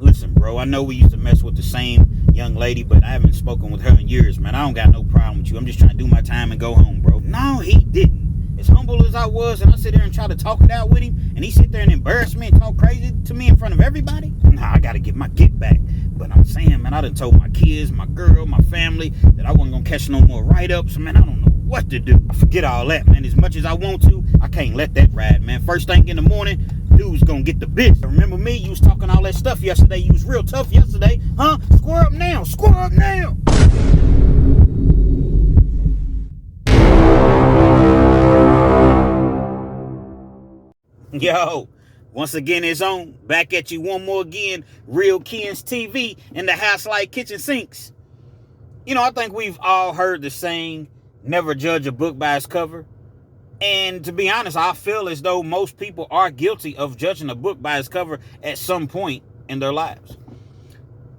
Listen, bro, I know we used to mess with the same young lady, but I haven't spoken with her in years, man. I don't got no problem with you. I'm just trying to do my time and go home, bro. No, he didn't. As humble as I was, and I sit there and try to talk it out with him, and he sit there and embarrass me and talk crazy to me in front of everybody. Nah, I gotta get my get back. But I'm saying, man, I done told my kids, my girl, my family that I wasn't gonna catch no more write-ups. Man, I don't know what to do. I forget all that, man. As much as I want to, I can't let that ride, man. First thing in the morning, dude's gonna get the bitch. Remember me? You was talking all that stuff yesterday. You was real tough yesterday, huh? Square up now. Square up now. Yo, once again, it's on. Back at you one more again. Real Kens TV in the house like kitchen sinks. You know, I think we've all heard the saying, never judge a book by its cover. And to be honest, I feel as though most people are guilty of judging a book by its cover at some point in their lives.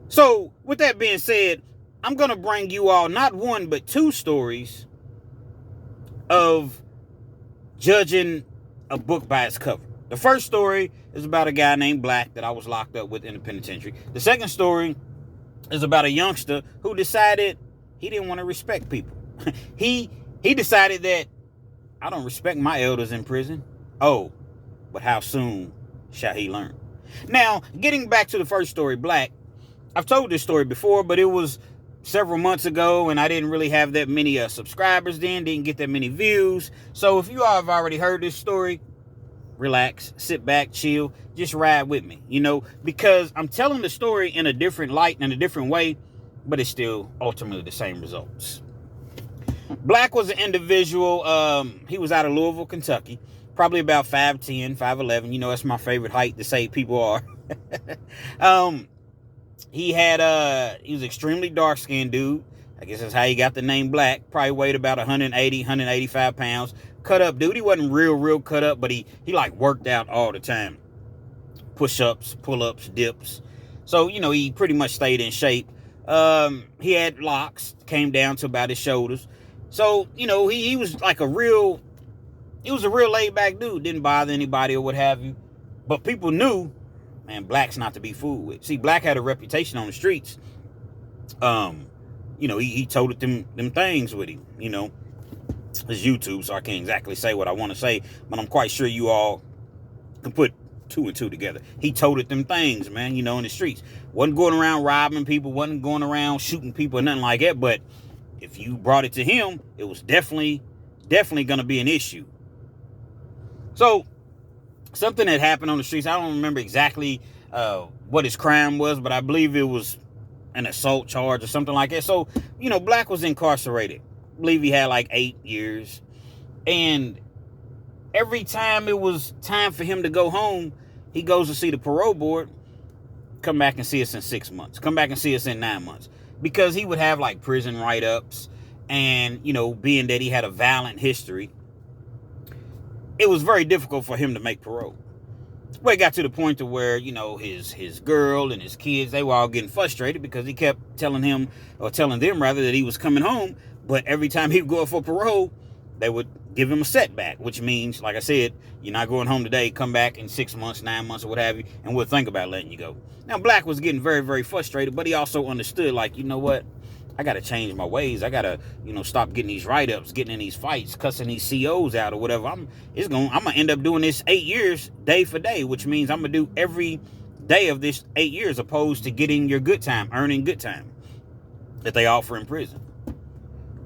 So, with that being said, I'm going to bring you all not one, but two stories of judging a book by its cover. The first story is about a guy named Black that I was locked up with in the penitentiary. The second story is about a youngster who decided he didn't want to respect people. He decided that I don't respect my elders in prison. Oh, but how soon shall he learn? Now, getting back to the first story, Black, I've told this story before, but it was several months ago, and I didn't really have that many subscribers then, didn't get that many views. So if you all have already heard this story, relax, sit back, chill, just ride with me, you know, because I'm telling the story in a different light and a different way, but it's still ultimately the same results. Black was an individual, he was out of Louisville, Kentucky, probably about 5'10", 5'11", you know, that's my favorite height to say people are. He was extremely dark-skinned dude. I guess that's how he got the name Black. Probably weighed about 180, 185 pounds. Cut up dude. He wasn't real cut up, but he like worked out all the time. Push-ups, pull-ups, dips. So, you know, he pretty much stayed in shape. He had locks, came down to about his shoulders. So, you know, he was like a real laid-back dude. Didn't bother anybody or what have you. But people knew, man, Black's not to be fooled with. See, Black had a reputation on the streets. You know, he toted them things with him, you know. It's YouTube, so I can't exactly say what I want to say, but I'm quite sure you all can put two and two together. He toted them things, man, you know, in the streets. Wasn't going around robbing people, wasn't going around shooting people or nothing like that, but if you brought it to him, it was definitely going to be an issue. So, something that happened on the streets, I don't remember exactly what his crime was, but I believe it was an assault charge or something like that. So, you know, Black was incarcerated. I believe he had like 8 years. And every time it was time for him to go home, he goes to see the parole board. Come back and see us in 6 months. Come back and see us in 9 months. Because he would have like prison write-ups. And, you know, being that he had a violent history, it was very difficult for him to make parole. Well, it got to the point to where, you know, his girl and his kids, they were all getting frustrated because he kept telling them that he was coming home. But every time he would go up for parole, they would give him a setback, which means, like I said, you're not going home today, come back in 6 months, 9 months, or what have you, and we'll think about letting you go. Now, Black was getting very, very frustrated, but he also understood, like, you know what? I got to change my ways. I got to, you know, stop getting these write-ups, getting in these fights, cussing these COs out or whatever. I'm going to end up doing this 8 years, day for day, which means I'm going to do every day of this 8 years opposed to getting your good time, earning good time that they offer in prison.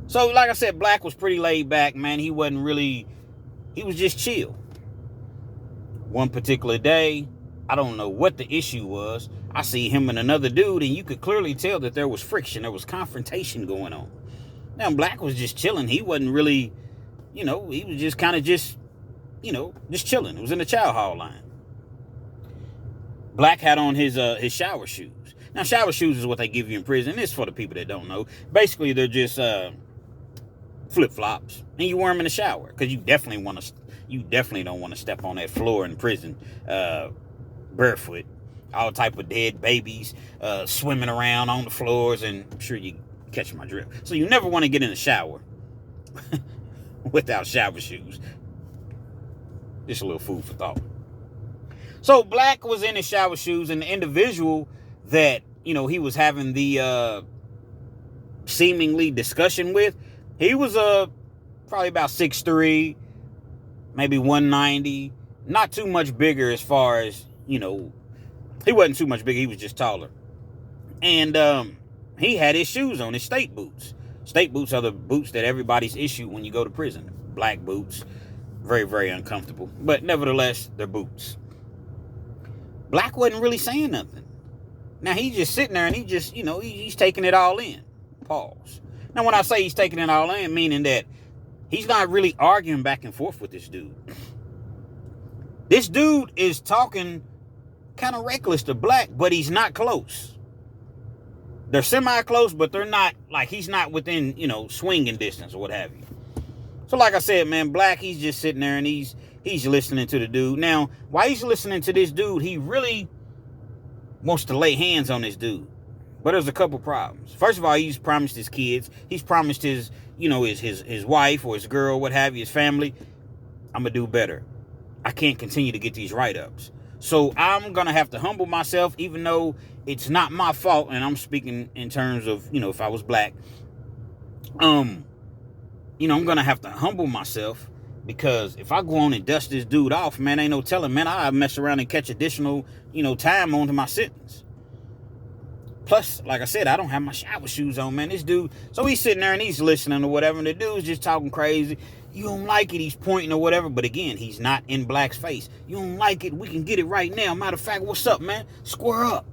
So, like I said, Black was pretty laid back, man. He was just chill. One particular day, I don't know what the issue was. I see him and another dude, and you could clearly tell that there was friction. There was confrontation going on. Now, Black was just chilling. He wasn't really, you know, he was just kind of just chilling. It was in the chow hall line. Black had on his shower shoes. Now, shower shoes is what they give you in prison. It's for the people that don't know. Basically, they're just flip-flops, and you wear them in the shower because you definitely don't want to step on that floor in prison barefoot. All type of dead babies swimming around on the floors, and I'm sure you catch my drift. So you never want to get in the shower without shower shoes. Just a little food for thought. So Black was in his shower shoes, and the individual that, he was having the seemingly discussion with, he was probably about 6'3", maybe 190, not too much bigger as far as, he wasn't too much bigger, he was just taller. And he had his shoes on, his state boots. State boots are the boots that everybody's issued when you go to prison. Black boots. Very, very uncomfortable. But nevertheless, they're boots. Black wasn't really saying nothing. Now, he's just sitting there and he just, he's taking it all in. Pause. Now, when I say he's taking it all in, meaning that he's not really arguing back and forth with this dude. This dude is talking kind of reckless to Black, but he's not close. They're semi-close, but they're not, like, he's not within, swinging distance or what have you. So, like I said, man, Black, he's just sitting there and he's listening to the dude. Now, while he's listening to this dude, he really wants to lay hands on this dude. But there's a couple problems. First of all, he's promised his kids. He's promised his, his wife or his girl, what have you, his family. I'm going to do better. I can't continue to get these write-ups. So I'm going to have to humble myself, even though it's not my fault. And I'm speaking in terms of, if I was Black. I'm going to have to humble myself, because if I go on and dust this dude off, man, ain't no telling, man, I'll mess around and catch additional, time onto my sentence. Plus, like I said, I don't have my shower shoes on, man. This dude, so he's sitting there and he's listening or whatever, and the dude's just talking crazy. You don't like it, he's pointing or whatever, but again, he's not in Black's face. You don't like it, we can get it right now. Matter of fact, what's up, man? Square up.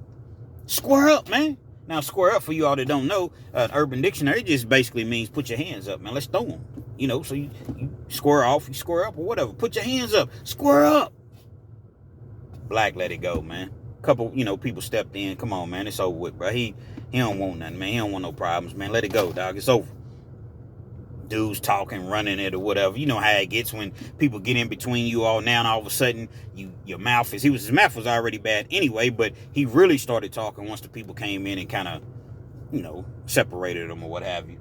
Square up, man. Now, square up, for you all that don't know, Urban Dictionary, it just basically means put your hands up, man. Let's throw them. So you square off, you square up or whatever. Put your hands up. Square up. Black let it go, man. Couple, people stepped in. Come on, man. It's over with, bro. He don't want nothing, man. He don't want no problems, man. Let it go, dog. It's over. Dudes talking, running it or whatever. You know how it gets when people get in between you all now, and all of a sudden his mouth was already bad anyway, but he really started talking once the people came in and kind of, separated him or what have you.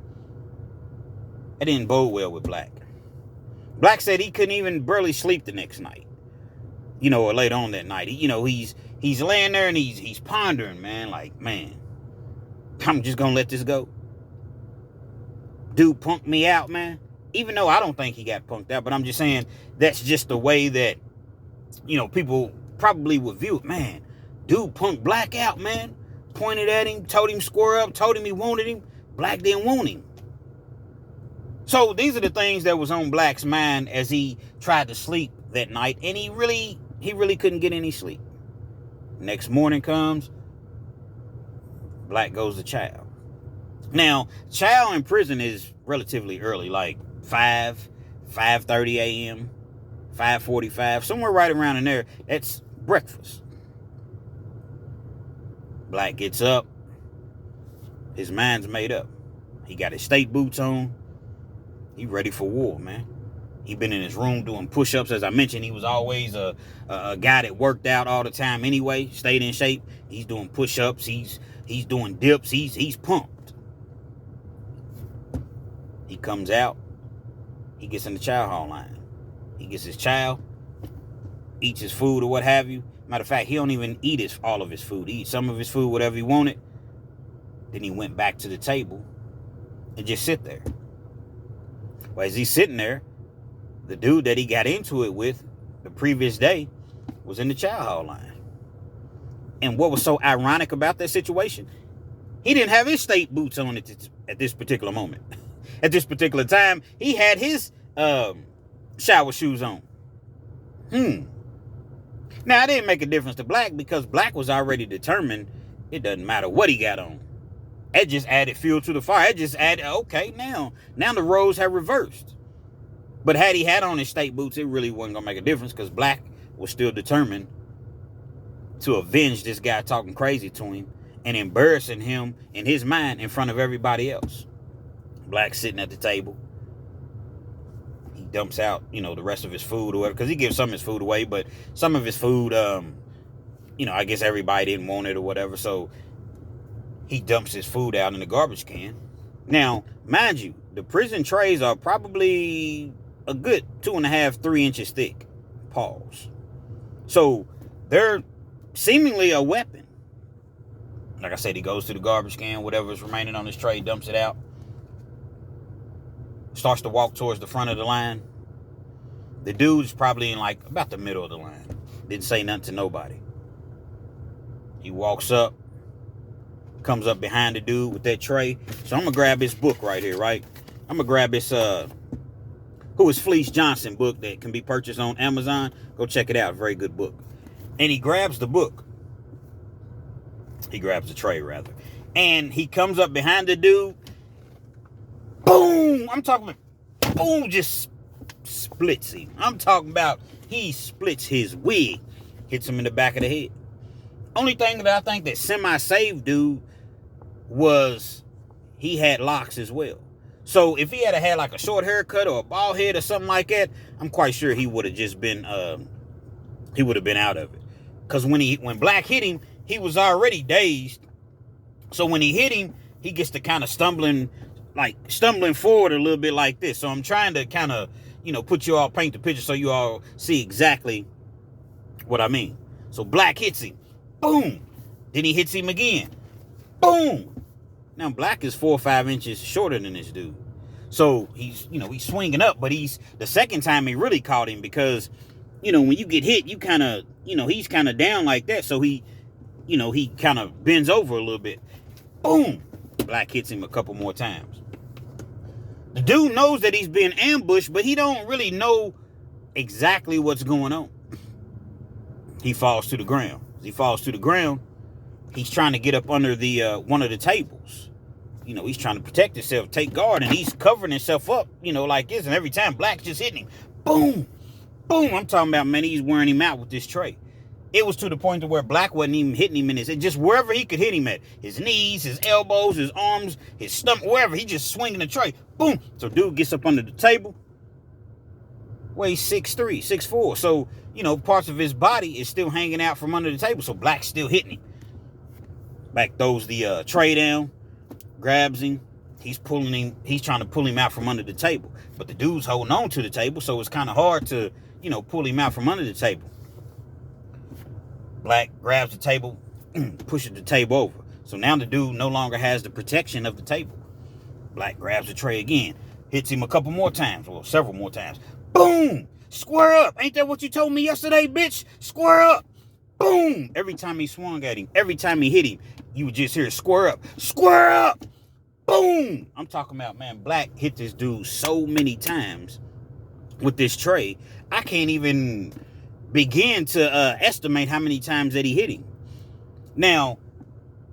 It didn't bode well with Black. Black said he couldn't even barely sleep the next night. Or later on that night. He's laying there and he's pondering, man, like, man, I'm just gonna let this go. Dude punked me out, man. Even though I don't think he got punked out, but I'm just saying that's just the way that, people probably would view it. Man, dude punked Black out, man. Pointed at him, told him square up, told him he wanted him. Black didn't want him. So these are the things that was on Black's mind as he tried to sleep that night, and he really couldn't get any sleep. Next morning comes, Black goes to chow. Now, chow in prison is relatively early, like 5:30 a.m., 5:45, somewhere right around in there. That's breakfast. Black gets up. His mind's made up. He got his state boots on. He ready for war, man. He been in his room doing push-ups. As I mentioned, he was always a guy that worked out all the time anyway, stayed in shape. He's doing push-ups. He's doing dips. He's pumped. He comes out. He gets in the chow hall line. He gets his chow, eats his food or what have you. Matter of fact, he don't even eat all of his food. He eats some of his food, whatever he wanted. Then he went back to the table and just sit there. Well, as he's sitting there, the dude that he got into it with the previous day was in the chow hall line. And what was so ironic about that situation, he didn't have his state boots on at this particular moment. At this particular time, he had his shower shoes on. Now, it didn't make a difference to Black, because Black was already determined it doesn't matter what he got on. It just added fuel to the fire. It just added, okay, now the roles have reversed. But had he had on his state boots, it really wasn't going to make a difference, because Black was still determined to avenge this guy talking crazy to him and embarrassing him in his mind in front of everybody else. Black sitting at the table. He dumps out, the rest of his food or whatever, because he gives some of his food away, but some of his food, I guess everybody didn't want it or whatever, so he dumps his food out in the garbage can. Now, mind you, the prison trays are probably a good 2.5, 3 inches thick. Pause. So they're seemingly a weapon. Like I said, he goes to the garbage can, whatever's remaining on his tray, dumps it out. Starts to walk towards the front of the line. The dude's probably in like about the middle of the line. Didn't say nothing to nobody. He walks up, comes up behind the dude with that tray. So I'm going to grab his book right here, right? I'm going to grab his, Who is Fleece Johnson book that can be purchased on Amazon. Go check it out. Very good book. And he grabs the book. He grabs the tray, rather. And he comes up behind the dude. Boom! I'm talking about, boom, just splits him. I'm talking about he splits his wig. Hits him in the back of the head. Only thing that I think that semi-saved dude was he had locks as well. So if he had like a short haircut or a bald head or something like that, I'm quite sure he would have just been, he would have been out of it. Because when Black hit him, he was already dazed. So when he hit him, he gets to kind of stumbling forward a little bit like this. So I'm trying to kind of, paint the picture so you all see exactly what I mean. So Black hits him. Boom. Then he hits him again. Boom. Now Black is 4 or 5 inches shorter than this dude. So he's swinging up, but the second time he really caught him because, when you get hit, you kind of, he's kind of down like that. So he kind of bends over a little bit. Boom. Black hits him a couple more times. The dude knows that he's being ambushed, but he don't really know exactly what's going on. He falls to the ground. As he falls to the ground, he's trying to get up under the one of the tables. He's trying to protect himself, take guard, and he's covering himself up, like this. And every time Black's just hitting him. Boom. Boom. I'm talking about, man, he's wearing him out with this tray. It was to the point to where Black wasn't even hitting him in his head. Just wherever he could hit him at. His knees, his elbows, his arms, his stomach, wherever. He just swinging the tray. Boom. So dude gets up under the table. Weighs 6'3", 6'4". So, parts of his body is still hanging out from under the table. So Black's still hitting him. Black throws the tray down. Grabs him. He's trying to pull him out from under the table. But the dude's holding on to the table. So it's kind of hard to, pull him out from under the table. Black grabs the table, pushes the table over. So now the dude no longer has the protection of the table. Black grabs the tray again. Hits him a couple more times. Well, several more times. Boom! Square up! Ain't that what you told me yesterday, bitch? Square up! Boom! Every time he swung at him, every time he hit him, you would just hear square up. Square up! Boom! I'm talking about, man, Black hit this dude so many times with this tray. I can't even begin to estimate how many times that he hit him. Now,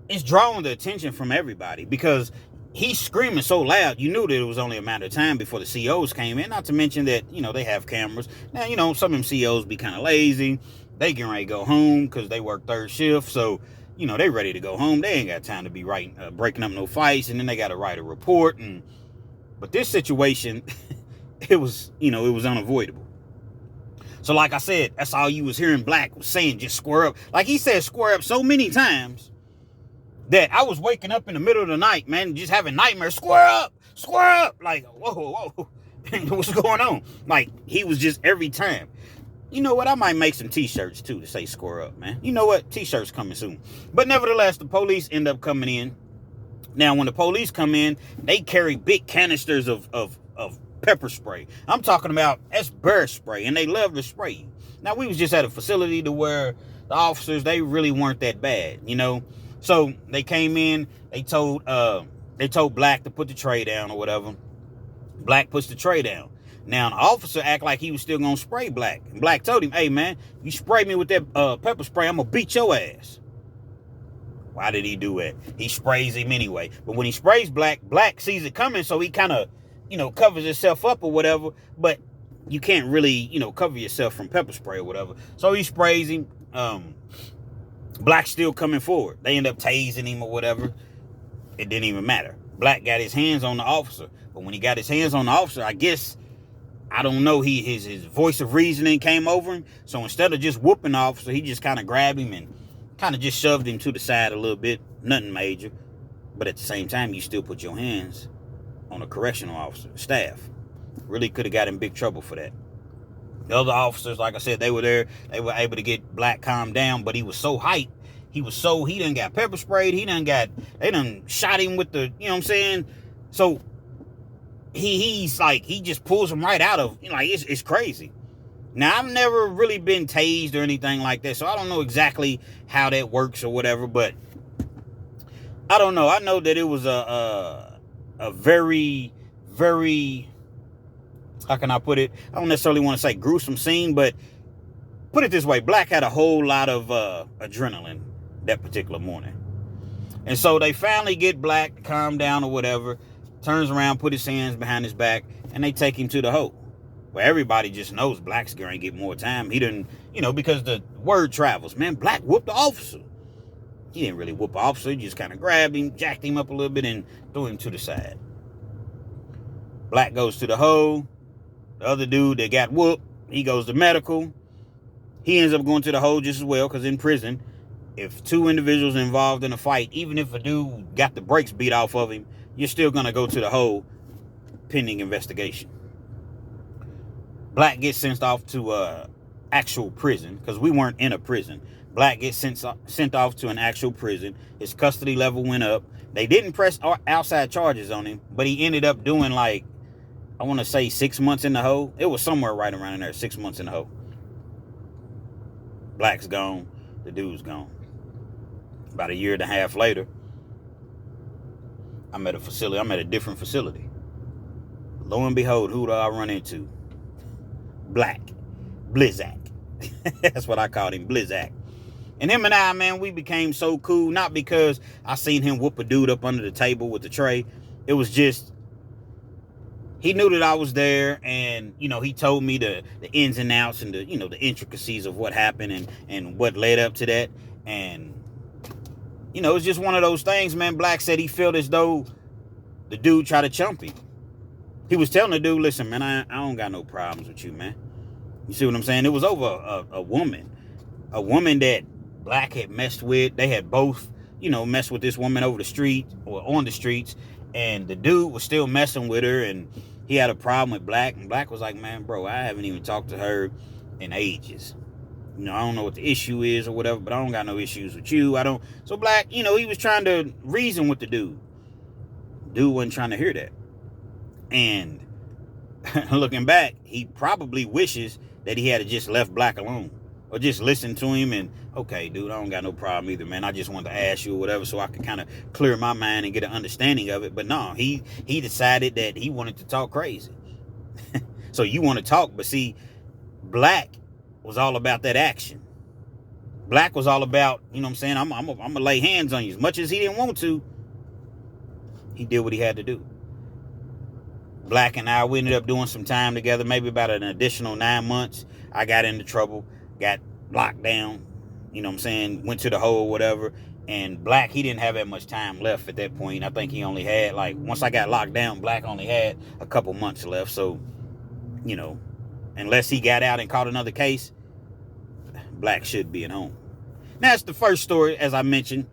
it's drawing the attention from everybody because he's screaming so loud, you knew that it was only a matter of time before the COs came in. Not to mention that, they have cameras. Now, some of them COs be kind of lazy. They getting ready to go home because they work third shift. So, they ready to go home. They ain't got time to be breaking up no fights. And then they got to write a report. But this situation, it was unavoidable. So like I said, that's all you was hearing Black was saying, just square up. Like he said square up so many times that I was waking up in the middle of the night, man, just having nightmares. Square up, square up. Like, whoa. What's going on? Like, he was just every time. You know what? I might make some t-shirts too to say square up, man. You know what? T-shirts coming soon. But nevertheless, the police end up coming in. Now, when the police come in, they carry big canisters of pepper spray. I'm talking about that's bear spray, and they love to spray you. Now, we was just at a facility to where the officers, they really weren't that bad, So they came in, they told Black to put the tray down or whatever. Black puts the tray down. Now, the officer act like he was still gonna spray Black. And Black told him, hey, man, you spray me with that pepper spray, I'm gonna beat your ass. Why did he do it? He sprays him anyway. But when he sprays Black, Black sees it coming, so he kind of covers himself up or whatever, but you can't really, cover yourself from pepper spray or whatever. So he sprays him. Black's still coming forward. They end up tasing him or whatever. It didn't even matter. Black got his hands on the officer. But when he got his hands on the officer, I guess, I don't know, his voice of reasoning came over him. So instead of just whooping the officer, he just kind of grabbed him and kind of just shoved him to the side a little bit. Nothing major. But at the same time, you still put your hands on a correctional officer, staff. Really could have got in big trouble for that. The other officers, like I said, they were there. They were able to get Black calmed down, but he was so hyped, He done got pepper sprayed. They done shot him with the, you know what I'm saying? So he's like, he just pulls him right out of, like, it's crazy. Now, I've never really been tased or anything like that, so I don't know exactly how that works or whatever, but I don't know. I know that it was a very, very, how can I put it? I don't necessarily want to say gruesome scene, but put it this way. Black had a whole lot of adrenaline that particular morning. And so they finally get Black to calm down or whatever, turns around, put his hands behind his back, and they take him to the hoe. Where everybody just knows Black's going to get more time. He didn't, because the word travels. Man, Black whooped the officer. He didn't really whoop the officer. He just kind of grabbed him, jacked him up a little bit, and threw him to the side. Black goes to the hoe. The other dude that got whooped, he goes to medical. He ends up going to the hoe just as well, because in prison, if two individuals involved in a fight, even if a dude got the brakes beat off of him, you're still going to go to the hoe pending investigation. Black gets sent off to actual prison, because we weren't in a prison. Black gets sent off to an actual prison. His custody level went up. They didn't press outside charges on him, but he ended up doing, like, I want to say 6 months in the hole. It was somewhere right around in there, 6 months in the hole. Black's gone. The dude's gone. About a year and a half later, I'm at a different facility. Lo and behold, who do I run into? Black. Blizzak. That's what I called him, Blizzak. And him and I, man, we became so cool. Not because I seen him whoop a dude up under the table with the tray. It was just, he knew that I was there, and, he told me the ins and outs and the intricacies of what happened and what led up to that. And, it's just one of those things, man. Black said he felt as though the dude tried to chump him. He was telling the dude, listen, man, I don't got no problems with you, man. You see what I'm saying? It was over a woman that Black had messed with. They had both, messed with this woman over the street or on the streets, and the dude was still messing with her, and he had a problem with Black, and Black was like, man, bro, I haven't even talked to her in ages. I don't know what the issue is or whatever, but I don't got no issues with you. So Black, he was trying to reason with the dude. Dude wasn't trying to hear that. And looking back, he probably wishes that he had just left Black alone, or just listened to him and, okay, dude, I don't got no problem either, man. I just wanted to ask you or whatever so I could kind of clear my mind and get an understanding of it. But no, he decided that he wanted to talk crazy. So you want to talk, but see, Black was all about that action. Black was all about, I'm saying, I'm going to lay hands on you. As much as he didn't want to, he did what he had to do. Black and I, we ended up doing some time together, maybe about an additional 9 months. I got into trouble, got locked down, went to the hole, whatever. And Black, he didn't have that much time left at that point. I think he only had, once I got locked down, Black only had a couple months left. So, unless he got out and caught another case, Black should be at home. Now, that's the first story, as I mentioned.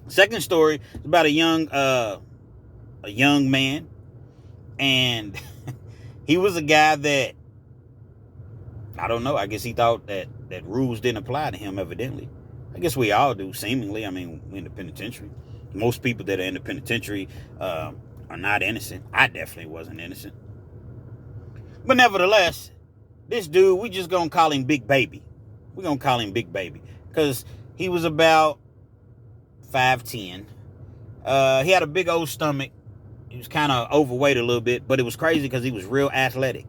Second story is about a young man. And he was a guy that, I don't know, I guess he thought that rules didn't apply to him, evidently. I guess we all do, seemingly. I mean, we're in the penitentiary. Most people that are in the penitentiary are not innocent. I definitely wasn't innocent. But nevertheless, this dude, we just gonna call him Big Baby. We're gonna call him Big Baby. Because he was about 5'10". He had a big old stomach. He was kind of overweight a little bit, but it was crazy because he was real athletic.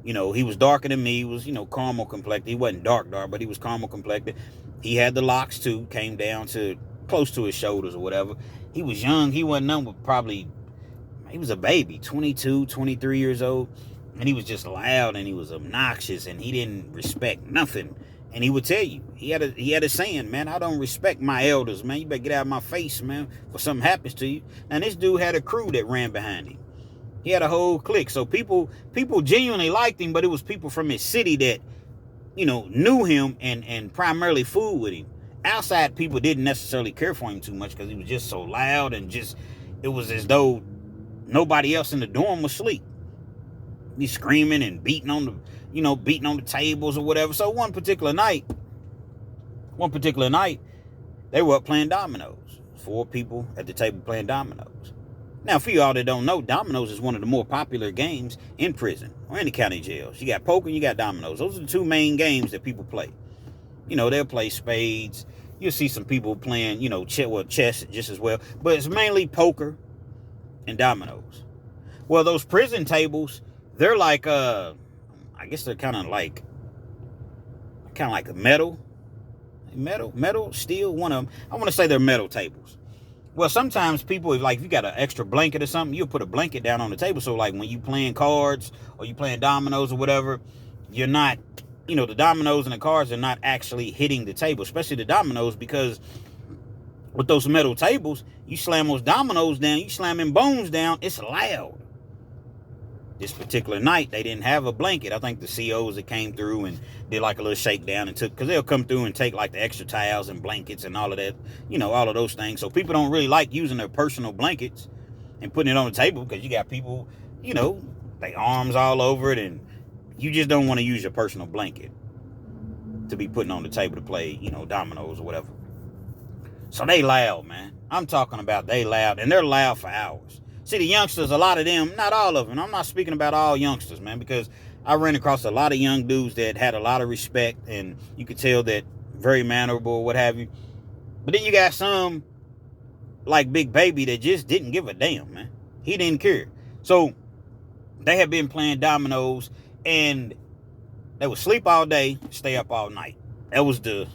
He was darker than me. He was, caramel complected. He wasn't dark, but he was caramel complected. He had the locks too, came down to close to his shoulders or whatever. He was young. He wasn't none but probably, he was a baby, 22, 23 years old. And he was just loud and he was obnoxious and he didn't respect nothing. And he would tell you, he had a saying, man, I don't respect my elders, man. You better get out of my face, man, before something happens to you. Now, this dude had a crew that ran behind him. He had a whole clique. So people genuinely liked him, but it was people from his city that, knew him and primarily fooled with him. Outside people didn't necessarily care for him too much because he was just so loud and it was as though nobody else in the dorm was asleep. He's screaming and beating on the tables or whatever. So one particular night, They were up playing dominoes. 4 people at the table playing dominoes. Now, for y'all that don't know, dominoes is one of the more popular games in prison or in the county jails. You got poker and you got dominoes. Those are the 2 main games that people play. You know, they'll play spades. You'll see some people playing, you know, chess just as well. But it's mainly poker and dominoes. Well, those prison tables, they're like, I guess they're kind of like a metal, steel, one of them. I want to say they're metal tables. Well, sometimes people, like if you got an extra blanket or something, you'll put a blanket down on the table. So like when you playing cards or you playing dominoes or whatever, you're not, you know, the dominoes and the cards are not actually hitting the table, especially the dominoes, because with those metal tables, you slam those dominoes down, you slam them bones down, it's loud. This particular night, they didn't have a blanket. I think the COs that came through and did like a little shakedown and took, because they'll come through and take like the extra towels and blankets and all of that, you know, all of those things. So people don't really like using their personal blankets and putting it on the table, because you got people, you know, their arms all over it, and you just don't want to use your personal blanket to be putting on the table to play, you know, dominoes or whatever. So they loud, man. I'm talking about they loud, and they're loud for hours. See, the youngsters, a lot of them, not all of them. I'm not speaking about all youngsters, man, because I ran across a lot of young dudes that had a lot of respect, and you could tell that very mannerable, what have you. But then you got some, like Big Baby, that just didn't give a damn, man. He didn't care. So they had been playing dominoes, and they would sleep all day, stay up all night. That was the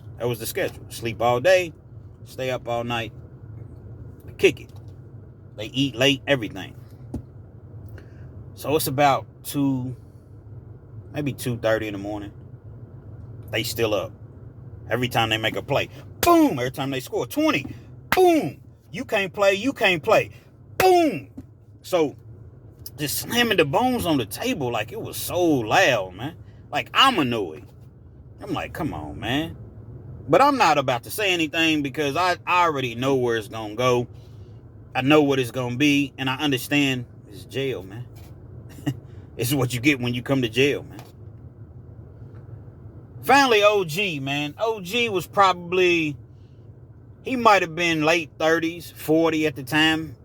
schedule. Sleep all day, stay up all night, kick it. They eat late, everything. So it's about 2, maybe 2:30 in the morning. They still up. Every time they make a play, boom. Every time they score 20, boom. You can't play. Boom. So just slamming the bones on the table, like it was so loud, man. Like I'm annoyed. I'm like, come on, man. But I'm not about to say anything, because I already know where it's going to go. I know what it's going to be, and I understand it's jail, man. It's what you get when you come to jail, man. Finally, OG, man. OG was probably, he might have been late 30s, 40 at the time.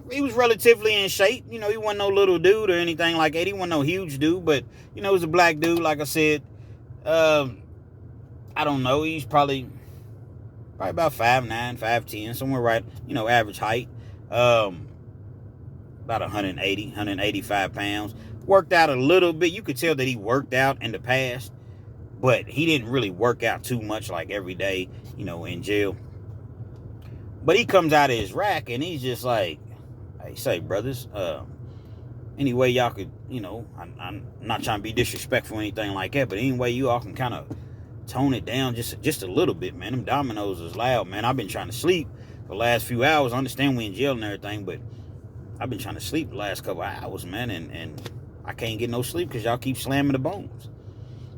He was relatively in shape. You know, he wasn't no little dude or anything like that. He wasn't no huge dude, but, you know, he was a black dude, like I said. I don't know. He's probably about 5'9", 5'10", somewhere right, you know, average height. About 180, 185 pounds. Worked out a little bit. You could tell that he worked out in the past, but he didn't really work out too much like every day, you know, in jail. But he comes out of his rack and he's just like, hey, say, brothers, any way y'all could, you know, I'm not trying to be disrespectful or anything like that, but any way you all can kind of tone it down just a little bit, man. Them dominoes is loud, man. I've been trying to sleep for the last few hours. I understand we in jail and everything, but I've been trying to sleep the last couple of hours, man, and I can't get no sleep because y'all keep slamming the bones.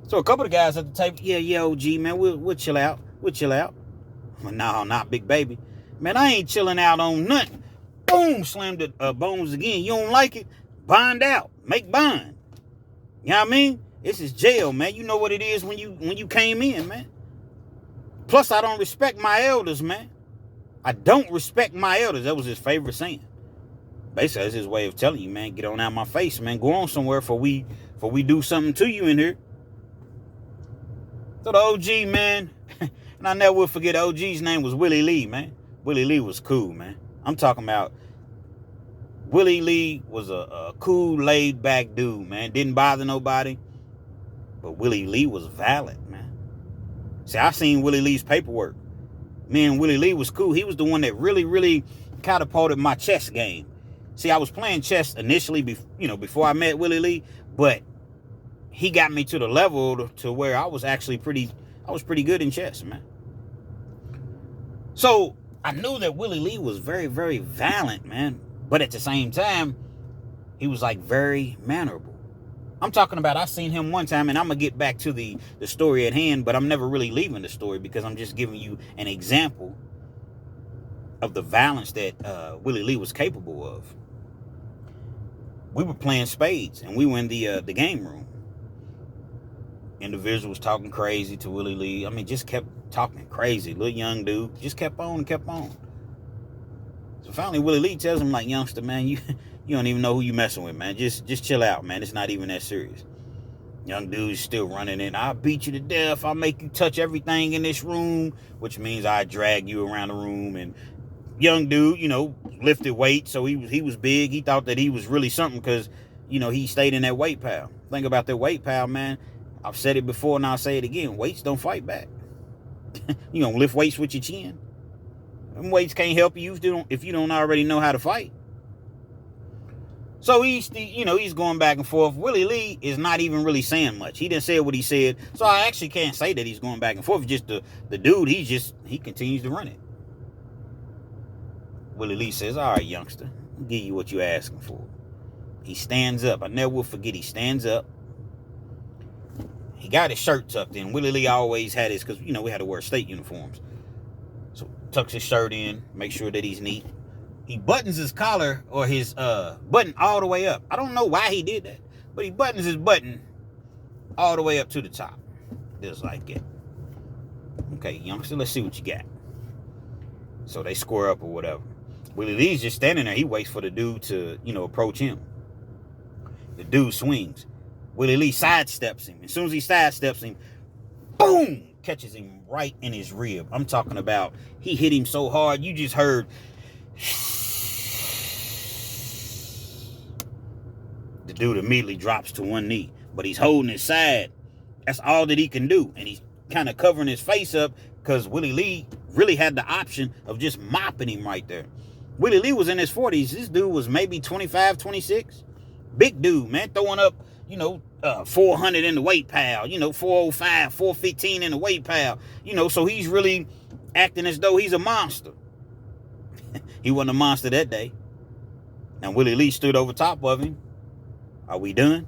So a couple of guys at the table, yeah, OG, man, we'll chill out. We'll chill out. Well, no, not Big Baby. Man, I ain't chilling out on nothing. Boom, slam the bones again. You don't like it? Bind out. Make bind. You know what I mean? This is jail, man. You know what it is when you came in, man. Plus, I don't respect my elders, man. I don't respect my elders. That was his favorite saying. Basically, that's his way of telling you, man, get on out my face, man. Go on somewhere for we do something to you in here. So the OG, man, and I never will forget, OG's name was Willie Lee, man. Willie Lee was cool, man. I'm talking about Willie Lee was a cool, laid-back dude, man. Didn't bother nobody. But Willie Lee was violent, man. See, I seen Willie Lee's paperwork. Man, Willie Lee was cool. He was the one that really, really catapulted my chess game. See, I was playing chess initially, before I met Willie Lee, but he got me to the level to where I was actually pretty good in chess, man. So I knew that Willie Lee was very, very violent, man. But at the same time, he was like very mannerable. I'm talking about, I seen him one time, and I'm going to get back to the story at hand, but I'm never really leaving the story because I'm just giving you an example of the violence that Willie Lee was capable of. We were playing spades, and we were in the game room. Individuals talking crazy to Willie Lee. I mean, just kept talking crazy. Little young dude just kept on and kept on. So finally, Willie Lee tells him, like, youngster, man, you don't even know who you messing with, man. Just chill out, man. It's not even that serious. Young dude's still running in. I'll beat you to death. I'll make you touch everything in this room, which means I drag you around the room. And young dude, lifted weights, so he was big. He thought that he was really something because, he stayed in that weight pile. Think about that weight pile, man. I've said it before and I'll say it again. Weights don't fight back. You gonna lift weights with your chin? Them weights can't help you if you don't already know how to fight. So he's going back and forth. Willie Lee is not even really saying much. He didn't say what he said. So I actually can't say that he's going back and forth. Just the dude, he continues to run it. Willie Lee says, all right, youngster, I'll give you what you're asking for. He stands up. I never will forget, he stands up. He got his shirt tucked in. Willie Lee always had his, because, we had to wear state uniforms. So tucks his shirt in, make sure that he's neat. He buttons his collar or his button all the way up. I don't know why he did that, but he buttons his button all the way up to the top. Just like that. Okay, youngster, let's see what you got. So they square up or whatever. Willie Lee's just standing there. He waits for the dude to, approach him. The dude swings. Willie Lee sidesteps him. As soon as he sidesteps him, boom, catches him right in his rib. I'm talking about, he hit him so hard, you just heard. The dude immediately drops to one knee, but he's holding his side. That's all that he can do. And he's kind of covering his face up because Willie Lee really had the option of just mopping him right there. Willie Lee was in his 40s. This dude was maybe 25, 26. Big dude, man, throwing up, 400 in the weight pile, 405, 415 in the weight pile, so he's really acting as though he's a monster. He wasn't a monster that day. Now, Willie Lee stood over top of him. Are we done?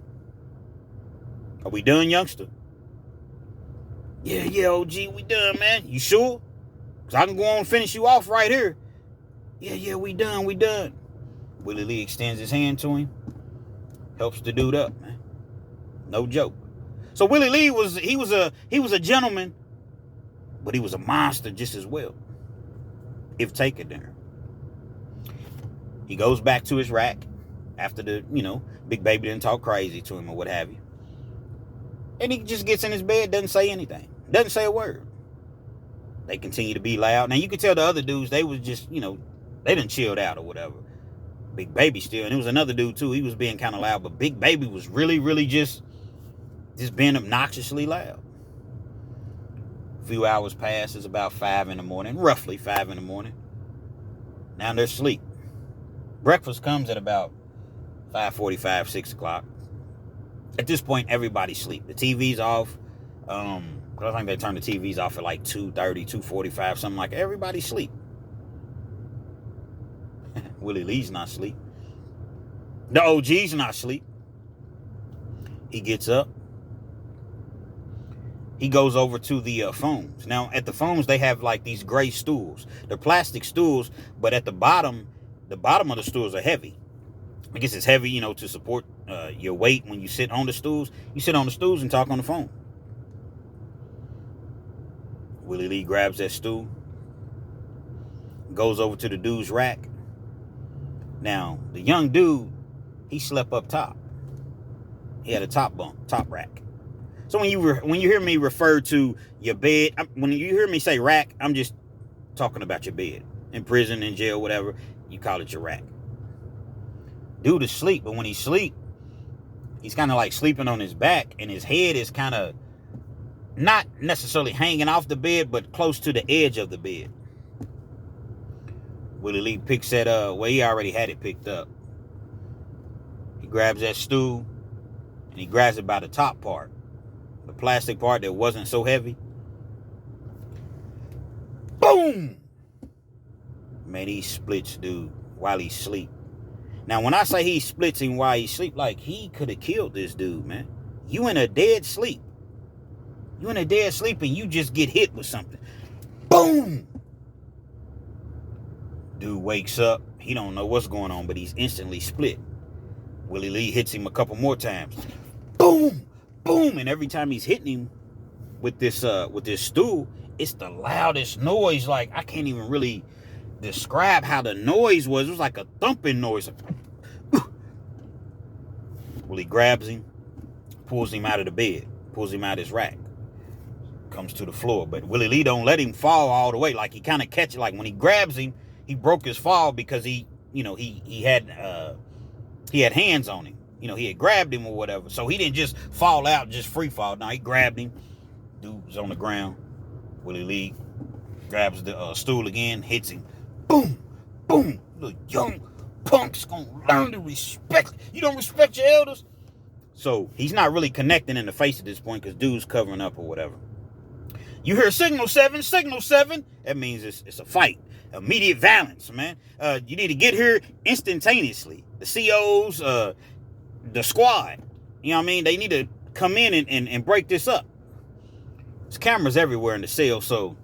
Are we done, youngster? Yeah, OG, we done, man. You sure? Because I can go on and finish you off right here. Yeah, we done. Willie Lee extends his hand to him. Helps the dude up, man. No joke. So Willie Lee was a gentleman, but he was a monster just as well, if taken there. He goes back to his rack after the, Big Baby didn't talk crazy to him or what have you. And he just gets in his bed, doesn't say anything. Doesn't say a word. They continue to be loud. Now, you could tell the other dudes, they was just, they done chilled out or whatever. Big Baby still. And it was another dude, too. He was being kind of loud. But Big Baby was really, really just being obnoxiously loud. A few hours pass. It's about 5 in the morning. Roughly 5 in the morning. Now they're asleep. Breakfast comes at about 5:45, 6 o'clock. At this point, everybody's asleep. The TV's off. I think they turned the TVs off at like 2:30, 2:45, something like that. Everybody's asleep. Willie Lee's not asleep. The OG's not asleep. He gets up. He goes over to the phones. Now, at the phones, they have like these gray stools. They're plastic stools, but at the bottom of the stools are heavy. I guess it's heavy, to support your weight when you sit on the stools. You sit on the stools and talk on the phone. Willie Lee grabs that stool, goes over to the dude's rack. Now, the young dude, he slept up top. He had a top rack. So when you hear me refer to your bed, when you hear me say rack, I'm just talking about your bed. In prison, in jail, whatever, you call it your rack. Dude is asleep, but when he's asleep, he's kind of like sleeping on his back, and his head is kind of not necessarily hanging off the bed, but close to the edge of the bed. Willie Lee picks that he already had it picked up. He grabs that stool, and he grabs it by the top part, the plastic part that wasn't so heavy. Boom! Man, he splits dude while he's asleep. Now, when I say he splits him while he's asleep, like, he could have killed this dude, man. You in a dead sleep. You in a dead sleep and you just get hit with something. Boom! Dude wakes up. He don't know what's going on, but he's instantly split. Willie Lee hits him a couple more times. Boom! boom. And every time he's hitting him with this stool, it's the loudest noise. Like, I can't even really describe how the noise was. It was like a thumping noise. Well, he grabs him, pulls him out of the bed, pulls him out of his rack, comes to the floor. But Willie Lee don't let him fall all the way. Like, he kind of catches, like when he grabs him, he broke his fall because he had hands on him. He had grabbed him or whatever. So he didn't just fall out, just free fall. No, he grabbed him. Dude was on the ground. Willie Lee grabs the stool again, hits him. Boom, boom. Little young punk's gonna learn to respect. You don't respect your elders? So he's not really connecting in the face at this point because dude's covering up or whatever. You hear signal 7, signal 7. That means it's a fight. Immediate violence, man. You need to get here instantaneously. The COs, the squad, you know what I mean? They need to come in and break this up. There's cameras everywhere in the cell, so,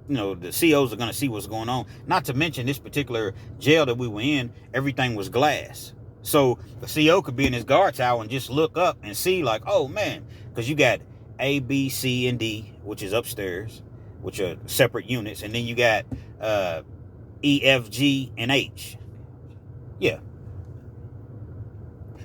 the COs are going to see what's going on. Not to mention this particular jail that we were in, everything was glass. So the CO could be in his guard tower and just look up and see like, oh, man, because you got A, B, C, and D, which is upstairs, which are separate units. And then you got E, F, G, and H. Yeah.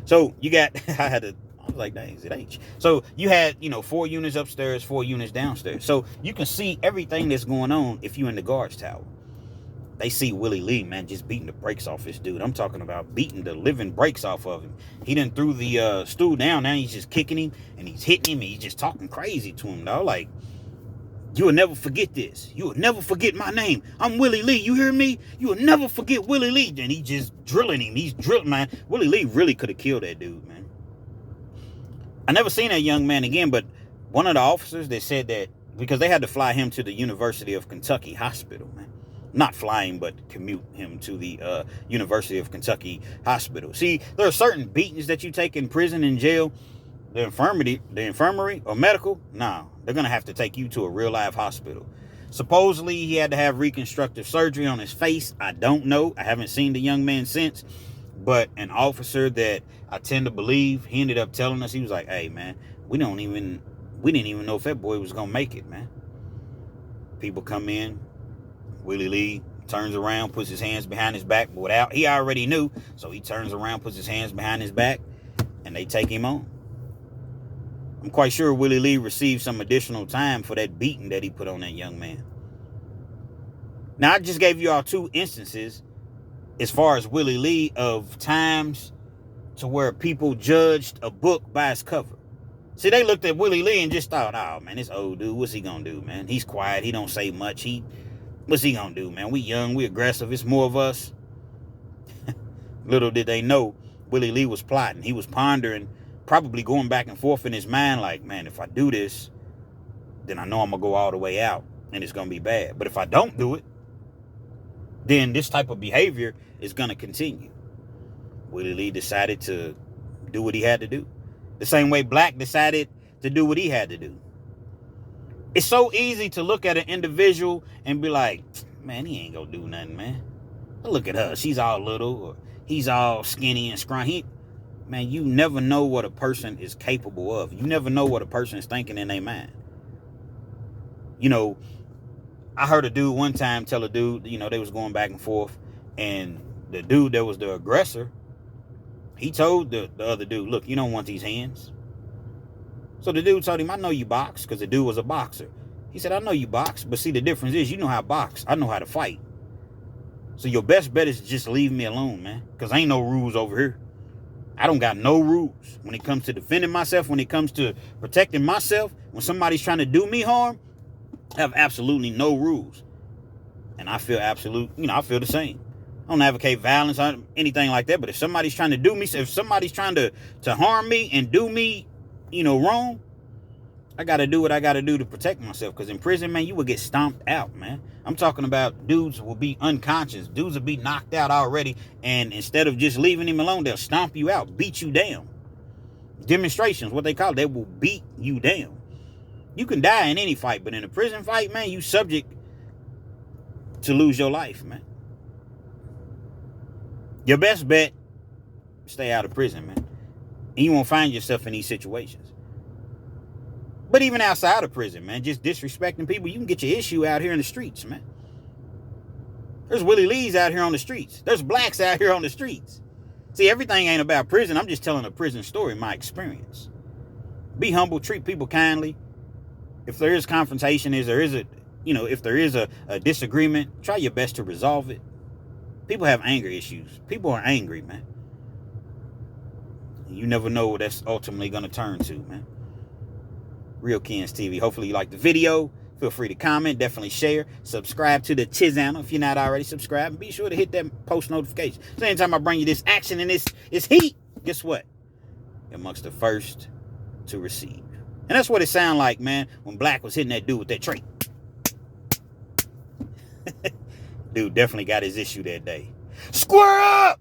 So you got, I was like, dang, is it H? So you had, 4 units upstairs, 4 units downstairs. So you can see everything that's going on if you're in the guards tower. They see Willie Lee, man, just beating the brakes off this dude. I'm talking about beating the living brakes off of him. He done threw the stool down. Now he's just kicking him and he's hitting him and he's just talking crazy to him, dog. Like, you will never forget this. You will never forget my name. I'm Willie Lee. You hear me? You will never forget Willie Lee. And he just drilling him. He's drilling, man. Willie Lee really could have killed that dude, man. I never seen that young man again, but one of the officers, they said that because they had to fly him to the University of Kentucky hospital, man. Not flying, but commute him to the University of Kentucky hospital. See, there are certain beatings that you take in prison and jail. The infirmary or medical, no, they're going to have to take you to a real life hospital. Supposedly, he had to have reconstructive surgery on his face. I don't know. I haven't seen the young man since. But an officer that I tend to believe, he ended up telling us, he was like, hey, man, we didn't even know if that boy was going to make it, man. People come in. Willie Lee turns around, puts his hands behind his back, but he already knew. So he turns around, puts his hands behind his back, and they take him on. I'm quite sure Willie Lee received some additional time for that beating that he put on that young man. Now, I just gave you all 2 instances as far as Willie Lee of times to where people judged a book by its cover. See, they looked at Willie Lee and just thought, oh, man, this old dude, what's he going to do, man? He's quiet. He don't say much. What's he going to do, man? We young. We aggressive. It's more of us. Little did they know, Willie Lee was plotting. He was pondering, probably going back and forth in his mind like, man, if I do this, then I know I'm going to go all the way out and it's going to be bad. But if I don't do it, then this type of behavior is going to continue. Willie Lee decided to do what he had to do. The same way Black decided to do what he had to do. It's so easy to look at an individual and be like, man, he ain't going to do nothing, man. Look at her. She's all little, or he's all skinny and scrawny. Man, you never know what a person is capable of. You never know what a person is thinking in their mind. I heard a dude one time tell a dude, they was going back and forth, and the dude that was the aggressor, he told the other dude, look, you don't want these hands. So the dude told him, I know you box, because the dude was a boxer. He said, I know you box, but see, the difference is you know how to box. I know how to fight. So your best bet is to just leave me alone, man, because ain't no rules over here. I don't got no rules when it comes to defending myself, when it comes to protecting myself. When somebody's trying to do me harm, I have absolutely no rules. And I feel I feel the same. I don't advocate violence or anything like that. But if somebody's trying to do me, if somebody's trying to harm me and do me, wrong, I got to do what I got to do to protect myself. Because in prison, man, you will get stomped out, man. I'm talking about dudes will be unconscious. Dudes will be knocked out already. And instead of just leaving him alone, they'll stomp you out, beat you down. Demonstrations, what they call it, they will beat you down. You can die in any fight, but in a prison fight, man, you subject to lose your life, man. Your best bet, stay out of prison, man. And you won't find yourself in these situations. But even outside of prison, man, just disrespecting people, you can get your issue out here in the streets, man. There's Willie Lees out here on the streets. There's blacks out here on the streets. See, everything ain't about prison. I'm just telling a prison story, my experience. Be humble, treat people kindly. If there is confrontation, if there is a disagreement, try your best to resolve it. People have anger issues. People are angry, man. You never know what that's ultimately going to turn to, man. Real Kens TV. Hopefully you liked the video. Feel free to comment. Definitely share. Subscribe to the channel if you're not already subscribed. And be sure to hit that post notification. So anytime I bring you this action and this heat, guess what? You're amongst the first to receive. And that's what it sounded like, man, when Black was hitting that dude with that tray. Dude definitely got his issue that day. Square up!